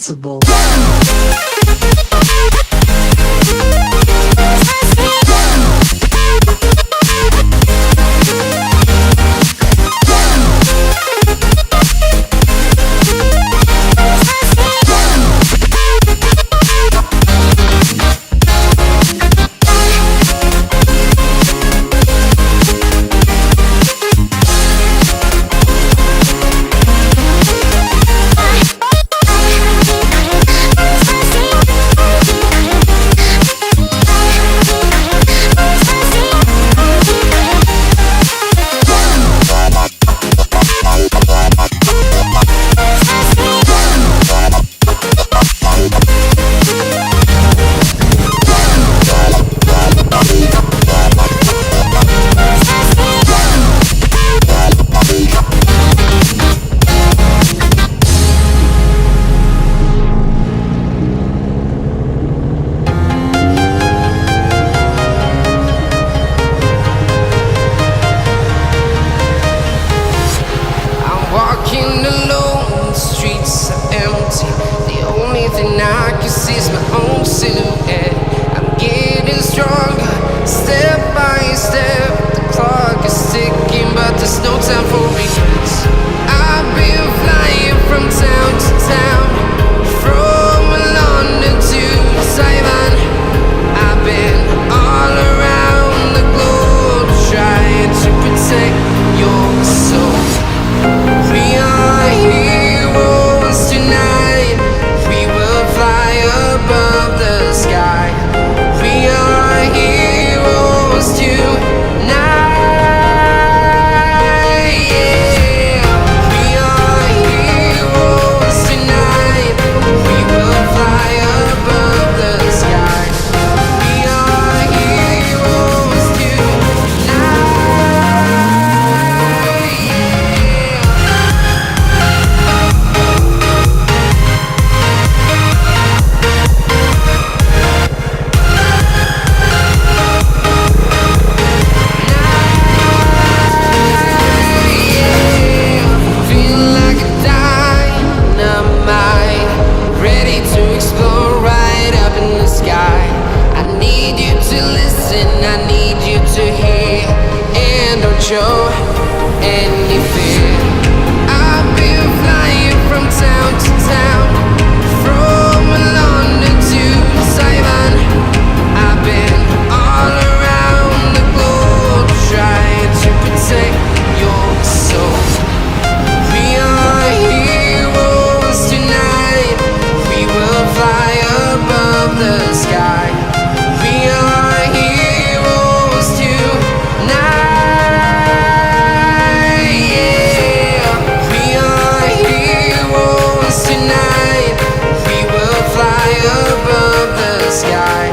invincible. Walking alone, the streets are empty. The only thing I can see is my own silhouette. I'm getting stronger, step by step. The clock is ticking, but there's no time for regrets. I've been flying from town to town, from London to Taiwan. I've been all around the globe, trying to protect your soul. We are heroes tonight. We will fly above the sky. We are heroes tonight. Yeah. We are heroes tonight. We will fly above the sky. We are heroes tonight. Feel like a dynamite, ready to explode right up in the sky. I need you to listen, I need you to hear, and don't show any fear. I've been flying from town to town, from London to Taiwan. I've been all around the globe, trying to protect your soul. We are heroes tonight. We will fly above the sky. We are heroes tonight. Yeah. We are heroes tonight. We will fly above the sky.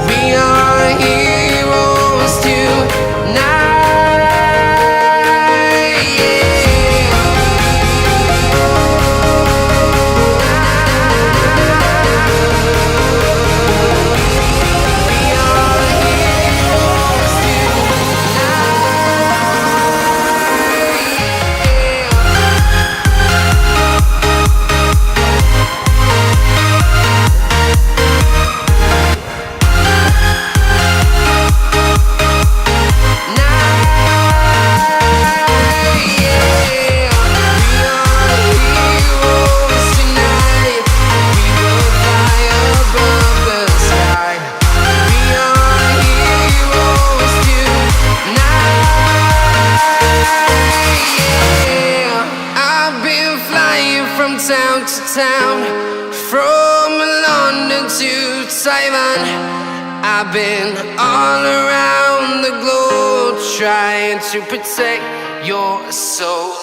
We are heroes tonight. From town to town, from London to Taiwan. I've been all around the globe, trying to protect your soul.